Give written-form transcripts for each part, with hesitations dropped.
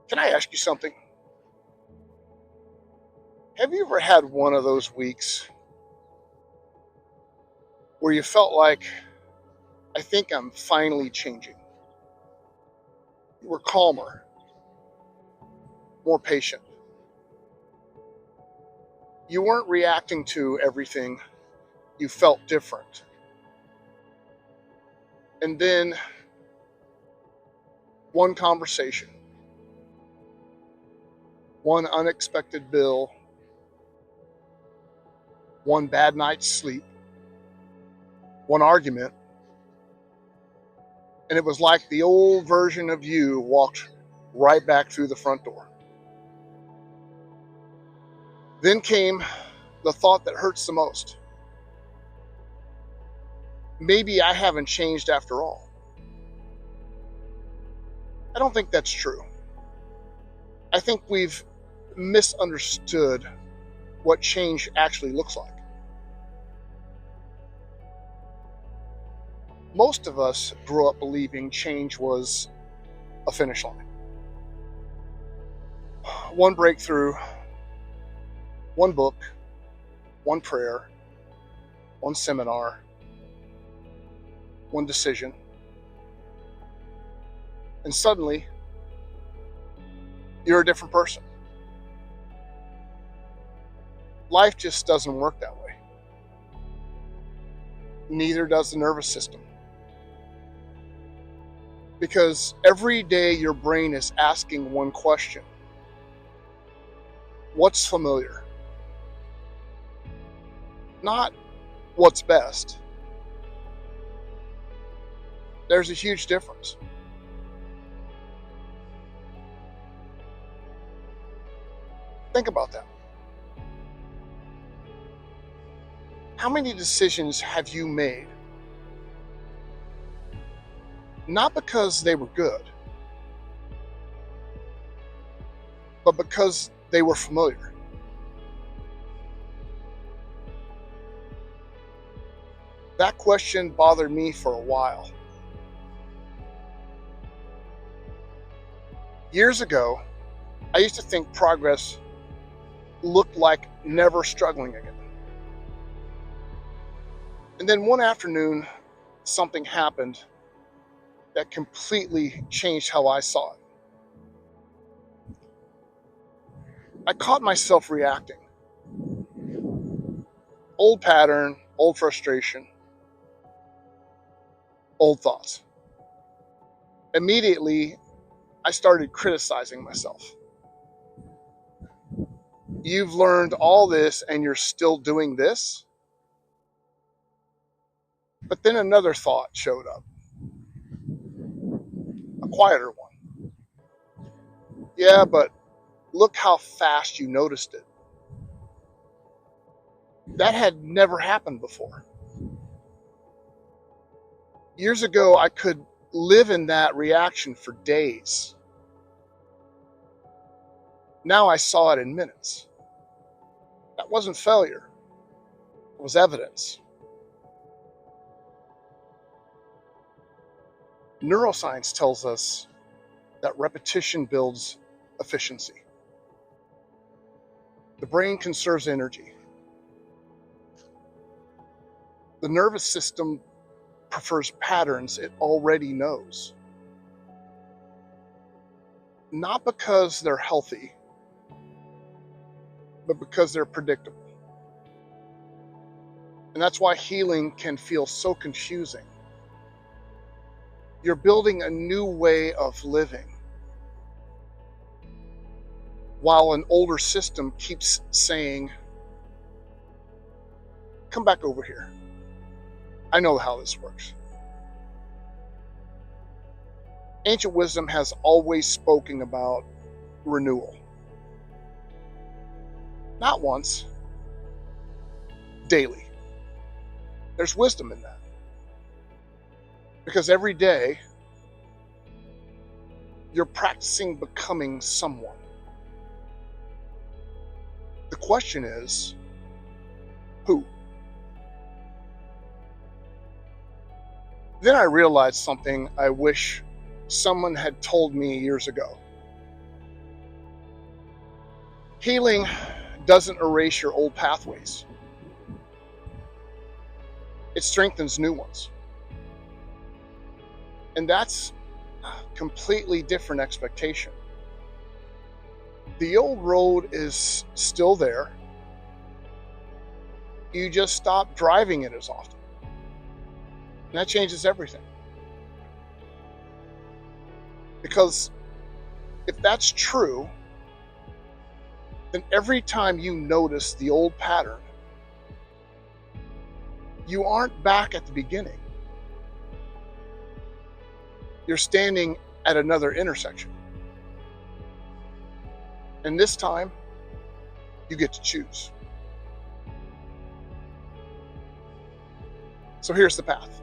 Can I ask you something? Have you ever had one of those weeks where you felt like, I think I'm finally changing? You were calmer, more patient. You weren't reacting to everything, you felt different. And then one conversation, one unexpected bill, one bad night's sleep, one argument, and it was like the old version of you walked right back through the front door. Then came the thought that hurts the most. Maybe I haven't changed after all. I don't think that's true. I think we've misunderstood what change actually looks like. Most of us grew up believing change was a finish line. One breakthrough, one book, one prayer, one seminar, one decision. And suddenly, you're a different person. Life just doesn't work that way. Neither does the nervous system. Because every day your brain is asking one question: what's familiar? Not what's best. There's a huge difference. Think about that. How many decisions have you made? Not because they were good, but because they were familiar. That question bothered me for a while. Years ago, I used to think progress looked like never struggling again. And then one afternoon, something happened that completely changed how I saw it. I caught myself reacting. Old pattern, old frustration, old thoughts. Immediately, I started criticizing myself. You've learned all this and you're still doing this? But then another thought showed up, a quieter one. Yeah, but look how fast you noticed it. That had never happened before. Years ago, I could live in that reaction for days. Now I saw it in minutes. That wasn't failure. It was evidence. Neuroscience tells us that repetition builds efficiency. The brain conserves energy. The nervous system prefers patterns it already knows. Not because they're healthy, but because they're predictable. And that's why healing can feel so confusing. You're building a new way of living, while an older system keeps saying, come back over here. I know how this works. Ancient wisdom has always spoken about renewal. Not once, daily. There's wisdom in that. Because every day, you're practicing becoming someone. The question is, who? Then I realized something I wish someone had told me years ago. Healing doesn't erase your old pathways. It strengthens new ones. And that's a completely different expectation. The old road is still there. You just stop driving it as often. And that changes everything. Because if that's true, then every time you notice the old pattern, you aren't back at the beginning. You're standing at another intersection. And this time, you get to choose. So here's the path.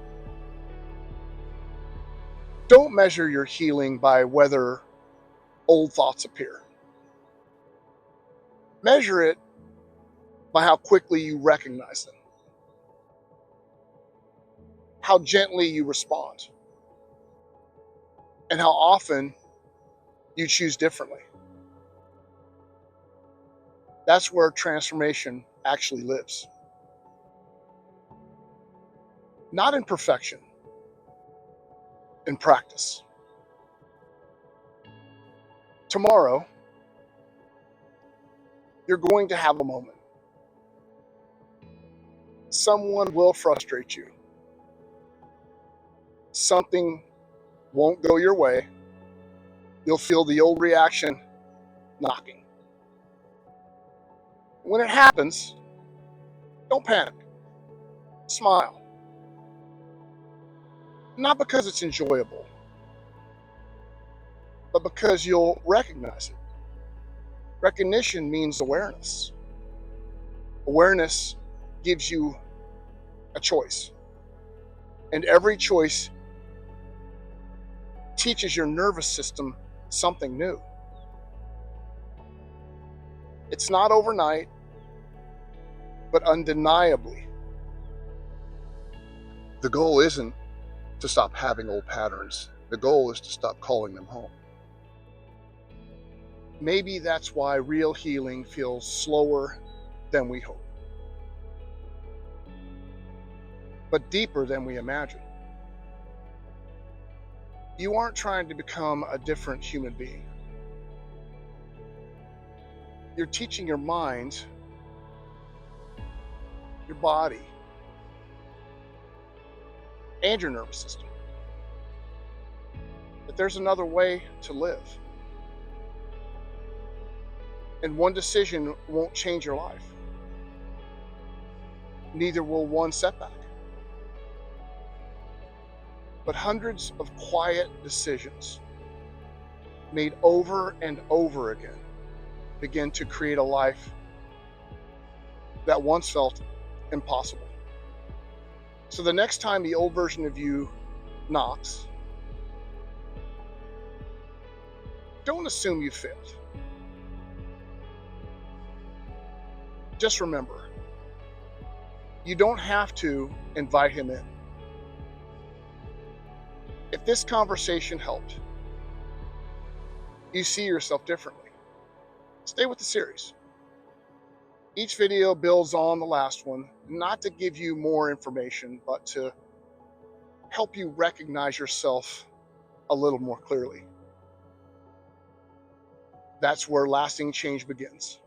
Don't measure your healing by whether old thoughts appear. Measure it by how quickly you recognize them, how gently you respond, and how often you choose differently. That's where transformation actually lives. Not in perfection, in practice. Tomorrow, you're going to have a moment. Someone will frustrate you. Something won't go your way. You'll feel the old reaction knocking. When it happens, don't panic. Smile. Not because it's enjoyable, but because you'll recognize it. Recognition means awareness. Awareness gives you a choice. And every choice teaches your nervous system something new. It's not overnight, but undeniably. The goal isn't to stop having old patterns. The goal is to stop calling them home. Maybe that's why real healing feels slower than we hope, but deeper than we imagine. You aren't trying to become a different human being. You're teaching your mind, your body, and your nervous system that there's another way to live. And one decision won't change your life. Neither will one setback. But hundreds of quiet decisions made over and over again begin to create a life that once felt impossible. So the next time the old version of you knocks, don't assume you failed. Just remember, you don't have to invite him in. If this conversation helped, you see yourself differently, stay with the series. Each video builds on the last one, not to give you more information, but to help you recognize yourself a little more clearly. That's where lasting change begins.